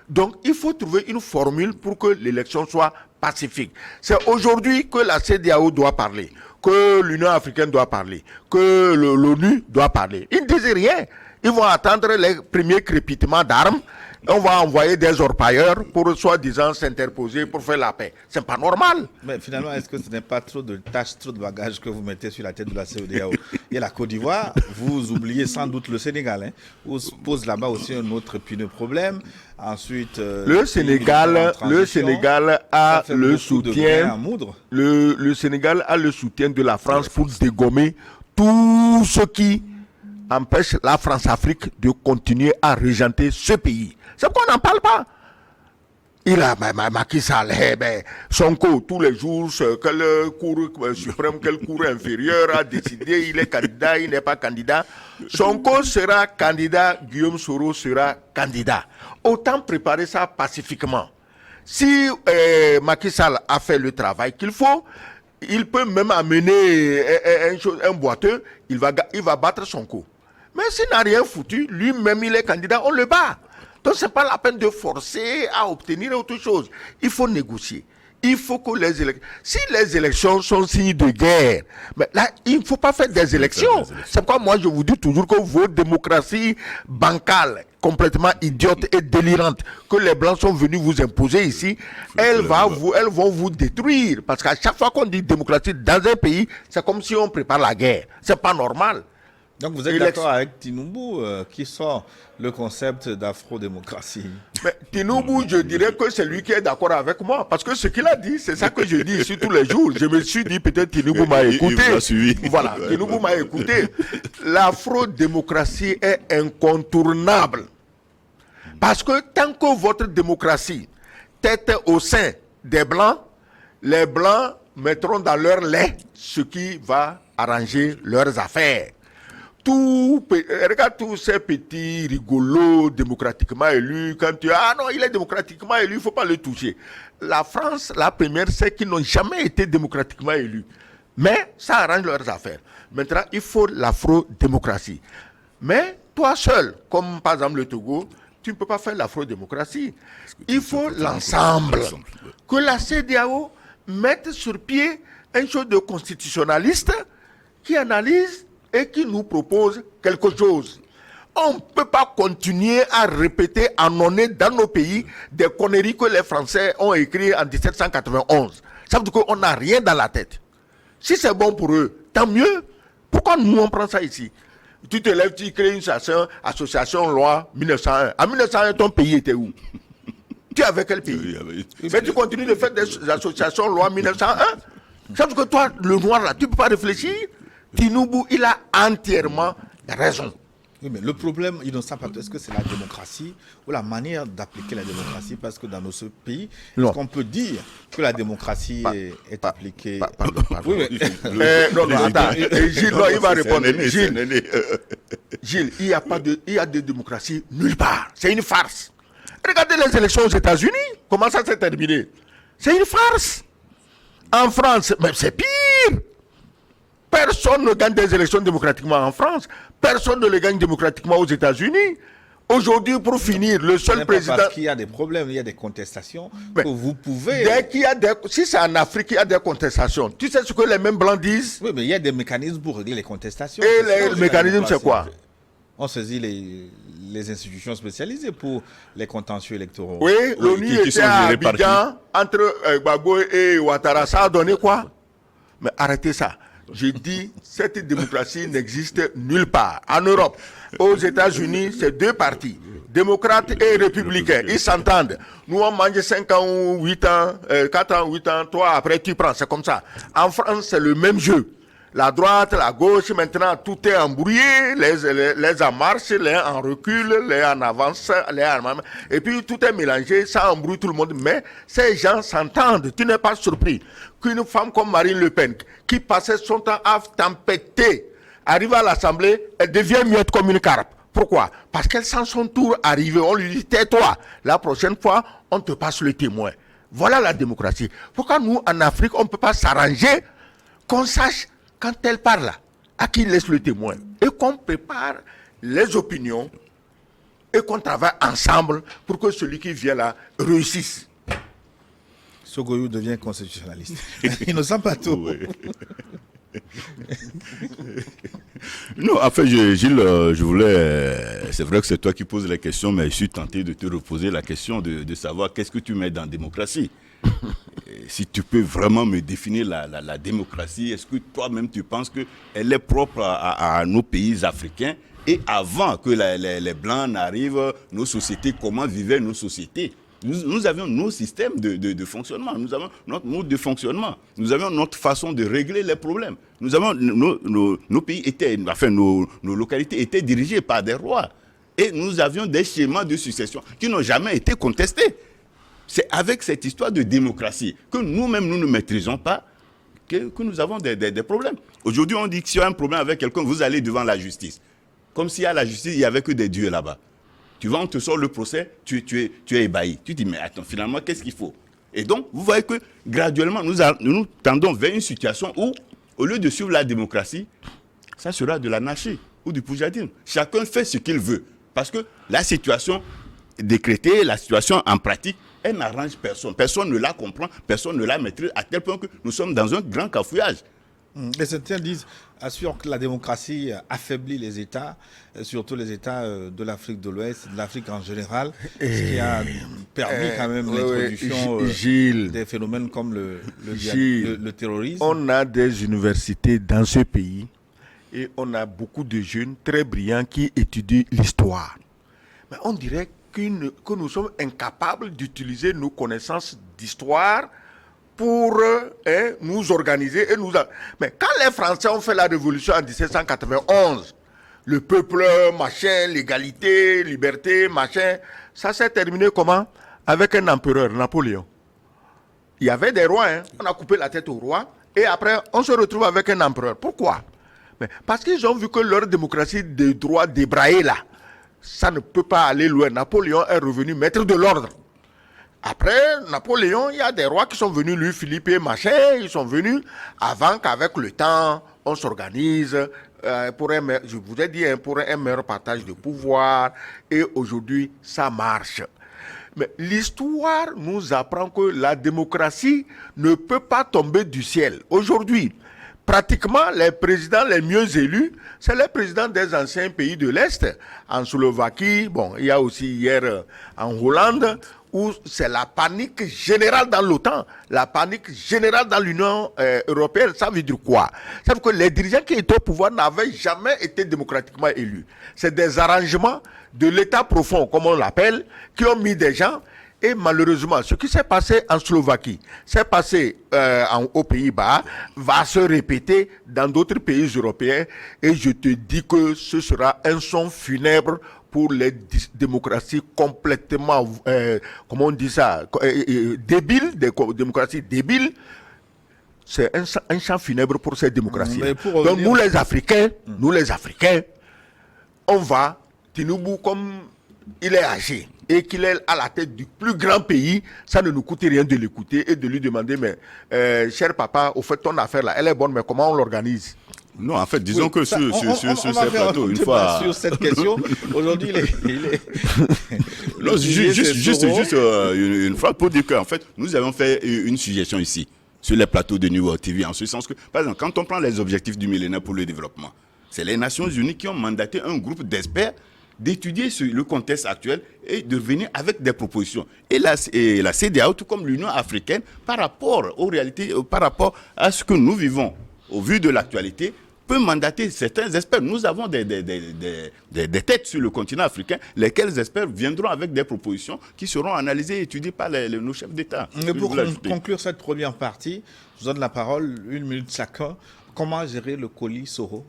Donc, il faut trouver une formule pour que l'élection soit pacifique. C'est aujourd'hui que la CEDEAO doit parler, que l'Union africaine doit parler, que l'ONU doit parler. Ils ne disent rien. Ils vont attendre les premiers crépitements d'armes. On va envoyer des orpailleurs pour soi-disant s'interposer pour faire la paix. C'est pas normal. Mais finalement, est-ce que ce n'est pas trop de tâches, trop de bagages que vous mettez sur la tête de la CEDEAO? Il y a la Côte d'Ivoire, vous oubliez sans doute le Sénégal. Hein. Vous pose là-bas aussi un autre épineux problème. Ensuite, le Sénégal a le soutien. Le Sénégal a le soutien de la France pour dégommer tout ce qui empêche la France-Afrique de continuer à régenter ce pays. C'est pourquoi on n'en parle pas. Il a Macky Sall, Sonko, tous les jours, quel cours suprême, quel cours inférieur a décidé, il est candidat, il n'est pas candidat. Sonko sera candidat, Guillaume Soro sera candidat. Autant préparer ça pacifiquement. Si Macky Sall a fait le travail qu'il faut, il peut même amener un boiteux, il va battre Sonko. Mais s'il n'a rien foutu, lui-même il est candidat, on le bat. Donc ce n'est pas la peine de forcer à obtenir autre chose. Il faut négocier. Il faut que les élections... Si les élections sont signes de guerre, mais là, il ne faut pas faire des élections. C'est pourquoi moi je vous dis toujours que vos démocraties bancales, complètement idiotes et délirantes, que les Blancs sont venus vous imposer ici, elles vont vous détruire. Parce qu'à chaque fois qu'on dit démocratie dans un pays, c'est comme si on prépare la guerre. Ce n'est pas normal. Donc vous êtes d'accord avec Tinubu qui sort le concept d'afro-démocratie? Mais Tinubu, je dirais que c'est lui qui est d'accord avec moi. Parce que ce qu'il a dit, c'est ça que je dis ici tous les jours. Je me suis dit, peut-être Tinubu m'a écouté. Voilà, Tinubu m'a écouté. L'afro-démocratie est incontournable. Parce que tant que votre démocratie tête au sein des Blancs, les Blancs mettront dans leur lait ce qui va arranger leurs affaires. Regarde tous ces petits rigolos démocratiquement élus. Quand tu ah non, il est démocratiquement élu, il ne faut pas le toucher. La France, la première, c'est qu'ils n'ont jamais été démocratiquement élus. Mais ça arrange leurs affaires. Maintenant, il faut l'afro-démocratie. Mais toi seul, comme par exemple le Togo, tu ne peux pas faire l'afro-démocratie. Il faut l'ensemble. Que la CEDEAO mette sur pied une chose de constitutionnaliste qui analyse et qui nous propose quelque chose. On ne peut pas continuer à répéter, à nonner dans nos pays des conneries que les Français ont écrites en 1791. Ça veut dire qu'on n'a rien dans la tête. Si c'est bon pour eux, tant mieux. Pourquoi nous on prend ça ici? Tu te lèves, tu crées une association loi 1901. En 1901, ton pays était où? Tu es avec quel pays? Mais tu continues de faire des associations loi 1901. Ça veut dire que toi, le noir là, tu ne peux pas réfléchir. Tinubu, il a entièrement raison. Oui, mais le problème, est-ce que c'est la démocratie ou la manière d'appliquer la démocratie? Parce que dans nos pays, est-ce qu'on peut dire que la démocratie est appliquée? Pardon. Oui, mais... non, attends. Gilles, non, il va répondre. Gilles, il y a de démocratie nulle part. C'est une farce. Regardez les élections aux États-Unis. Comment ça s'est terminé? C'est une farce. En France, mais c'est pire. Personne ne gagne des élections démocratiquement en France. Personne ne les gagne démocratiquement aux États-Unis. Aujourd'hui, pour finir, le seul président... Parce qu'il y a des problèmes, il y a des contestations que vous pouvez... Si c'est en Afrique, il y a des contestations. Tu sais ce que les mêmes Blancs disent? Oui, mais il y a des mécanismes pour régler les contestations. Et les mécanismes, c'est quoi? On saisit les institutions spécialisées pour les contentieux électoraux. Oui, l'ONU était à Abidjan, entre Gbagbo et Ouattara. Ça a donné quoi? Mais arrêtez ça. Je dis, cette démocratie n'existe nulle part. En Europe, aux États-Unis, c'est deux partis, démocrates et républicains. Ils s'entendent. Nous, on mange 5 ans ou 8 ans, 4 ans, 8 ans, toi, après tu prends. C'est comme ça. En France, c'est le même jeu. La droite, la gauche, maintenant, tout est embrouillé, les en marche, les en recul, les en avance, les en... Et puis, tout est mélangé, ça embrouille tout le monde. Mais ces gens s'entendent. Tu n'es pas surpris qu'une femme comme Marine Le Pen, qui passait son temps à tempêter, arrive à l'Assemblée, elle devient muette comme une carpe. Pourquoi? Parce qu'elle sent son tour arriver. On lui dit, tais-toi. La prochaine fois, on te passe le témoin. Voilà la démocratie. Pourquoi nous, en Afrique, on ne peut pas s'arranger qu'on sache quand elle parle, à qui laisse le témoin, et qu'on prépare les opinions et qu'on travaille ensemble pour que celui qui vient là réussisse. Sogoyou devient constitutionnaliste. Innocent Pato. Oui. Non, en fait, Gilles, je voulais... c'est vrai que c'est toi qui poses la question, mais je suis tenté de te reposer la question de savoir qu'est-ce que tu mets dans la démocratie. Si tu peux vraiment me définir la démocratie, est-ce que toi-même tu penses qu'elle est propre à nos pays africains? Et avant que les Blancs n'arrivent, nos sociétés, comment vivaient nos sociétés? Nous avions nos systèmes de fonctionnement, nous avons notre mode de fonctionnement, nous avions notre façon de régler les problèmes. Nous avons nos pays étaient, enfin nos localités étaient dirigées par des rois. Et nous avions des schémas de succession qui n'ont jamais été contestés. C'est avec cette histoire de démocratie que nous-mêmes nous ne maîtrisons pas que nous avons des problèmes. Aujourd'hui, on dit que si y a un problème avec quelqu'un, vous allez devant la justice. Comme s'il y a la justice, il n'y avait que des dieux là-bas. Tu vas, on te sort le procès, tu es ébahi. Tu dis, mais attends, finalement, qu'est-ce qu'il faut? Et donc, vous voyez que graduellement, nous tendons vers une situation où, au lieu de suivre la démocratie, ça sera de l'anarchie ou du poujadisme. Chacun fait ce qu'il veut. Parce que la situation décrétée, la situation en pratique, elle n'arrange personne. Personne ne la comprend, personne ne la maîtrise, à tel point que nous sommes dans un grand cafouillage. Les certains assurent que la démocratie affaiblit les États, surtout les États de l'Afrique de l'Ouest, de l'Afrique en général, ce qui a permis quand même l'introduction des phénomènes comme le terrorisme. On a des universités dans ce pays et on a beaucoup de jeunes très brillants qui étudient l'histoire. Mais on dirait que nous sommes incapables d'utiliser nos connaissances d'histoire pour nous organiser. Mais quand les Français ont fait la révolution en 1791, le peuple, machin, l'égalité, liberté, machin, ça s'est terminé comment? Avec un empereur, Napoléon. Il y avait des rois, on a coupé la tête au roi, et après on se retrouve avec un empereur. Pourquoi? Mais parce qu'ils ont vu que leur démocratie de droit débraillée là, ça ne peut pas aller loin. Napoléon est revenu maître de l'ordre. Après Napoléon, il y a des rois qui sont venus, lui, Philippe et machin, ils sont venus avant qu'avec le temps, on s'organise pour je vous ai dit, pour un meilleur partage de pouvoir. Et aujourd'hui, ça marche. Mais l'histoire nous apprend que la démocratie ne peut pas tomber du ciel. Aujourd'hui, pratiquement les présidents les mieux élus, c'est les présidents des anciens pays de l'Est. En Slovaquie, bon, il y a aussi hier en Hollande, où c'est la panique générale dans l'OTAN, la panique générale dans l'Union européenne. Ça veut dire quoi? Ça veut dire que les dirigeants qui étaient au pouvoir n'avaient jamais été démocratiquement élus. C'est des arrangements de l'État profond, comme on l'appelle, qui ont mis des gens. Et malheureusement, ce qui s'est passé en Slovaquie, s'est passé aux Pays-Bas, va se répéter dans d'autres pays européens. Et je te dis que ce sera un son funèbre pour les démocraties complètement, comment on dit ça, débiles, des démocraties débiles. C'est un chant funèbre pour ces démocraties. Donc nous les Africains, on va, Tinubu, comme il est âgé et qu'il est à la tête du plus grand pays, ça ne nous coûte rien de l'écouter et de lui demander, mais cher papa, au fait ton affaire là, elle est bonne, mais comment on l'organise? Non, en fait, disons que sur ces plateaux, une fois... Sur cette question, aujourd'hui, il est... Non, juste une phrase pour dire qu'en fait, nous avons fait une suggestion ici, sur les plateaux de New World TV, en ce sens que, par exemple, quand on prend les objectifs du millénaire pour le développement, c'est les Nations Unies qui ont mandaté un groupe d'experts d'étudier le contexte actuel et de venir avec des propositions. Et la CEDEAO, tout comme l'Union africaine, par rapport aux réalités, par rapport à ce que nous vivons, au vu de l'actualité, peut mandater certains experts. Nous avons des têtes sur le continent africain, lesquels experts viendront avec des propositions qui seront analysées et étudiées par nos chefs d'État. Mais pour conclure cette première partie, je vous donne la parole, 1 minute chacun, Comment gérer le colis Soro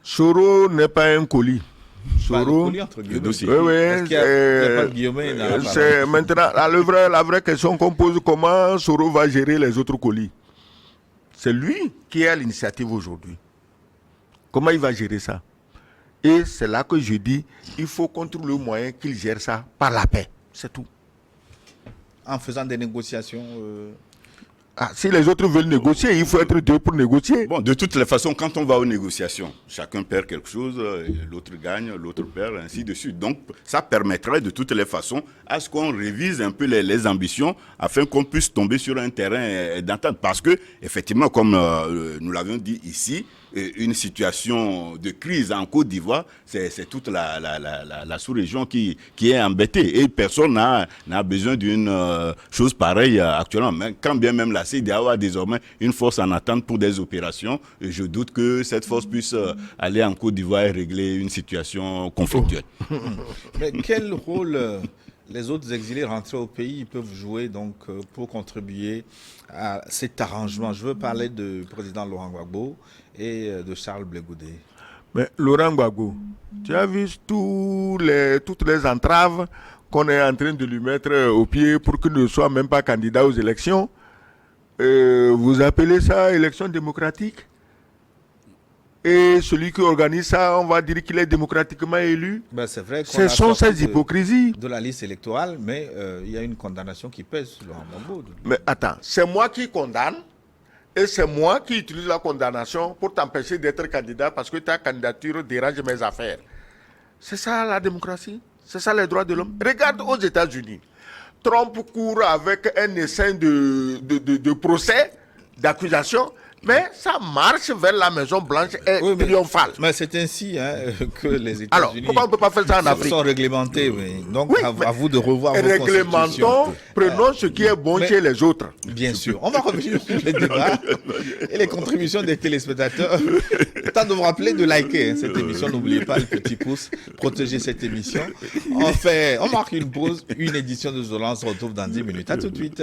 Soro n'est pas un colis. Le Soro, colis entre guillemets. dossier. Parce qu'il y a pas de guillemets dans la c'est maintenant la vraie question qu'on pose, comment Soro va gérer les autres colis? C'est lui qui est à l'initiative aujourd'hui. Comment il va gérer ça? Et c'est là que je dis, il faut qu'on trouve le moyen qu'il gère ça par la paix. C'est tout. En faisant des négociations. Si les autres veulent négocier, il faut être deux pour négocier. Bon, de toutes les façons, quand on va aux négociations, chacun perd quelque chose, l'autre gagne, l'autre perd, ainsi de suite. Donc, ça permettrait de toutes les façons à ce qu'on révise un peu les ambitions afin qu'on puisse tomber sur un terrain d'entente. Parce que, effectivement, comme nous l'avions dit ici, une situation de crise en Côte d'Ivoire, c'est toute la sous-région qui est embêtée. Et personne n'a besoin d'une chose pareille actuellement. Mais quand bien même la CEDEAO a désormais une force en attente pour des opérations, je doute que cette force puisse aller en Côte d'Ivoire et régler une situation conflictuelle. Mais quel rôle les autres exilés rentrés au pays peuvent jouer donc, pour contribuer à cet arrangement? Je veux parler du président Laurent Gbagbo et de Charles Blé Goudé. Mais Laurent Gbagbo, tu as vu toutes les entraves qu'on est en train de lui mettre au pied pour qu'il ne soit même pas candidat aux élections. Vous appelez ça élection démocratique? Et celui qui organise ça, on va dire qu'il est démocratiquement élu. Ben, c'est vrai qu'on Ce sont ces hypocrisies. de la liste électorale, mais il y a une condamnation qui pèse sur Laurent Gbagbo. Mais attends, c'est moi qui condamne et c'est moi qui utilise la condamnation pour t'empêcher d'être candidat parce que ta candidature dérange mes affaires. C'est ça la démocratie? C'est ça les droits de l'homme? Regarde aux États-Unis. Trump court avec un essai de procès, d'accusation, mais ça marche vers la Maison-Blanche et triomphale. Mais c'est ainsi que les États-Unis. Alors, pourquoi on ne peut pas faire ça en Afrique? Sont réglementés. Mais donc, Oui, à vous de revoir vos réglementons, constitutions. prenons ce qui est bon chez les autres. Bien sûr. On va revenir sur les débats et les contributions des téléspectateurs. Tant de vous rappeler de liker cette émission. N'oubliez pas le petit pouce. Protégez cette émission. On marque une pause. Une édition de Zolan se retrouve dans 10 minutes. À tout de suite.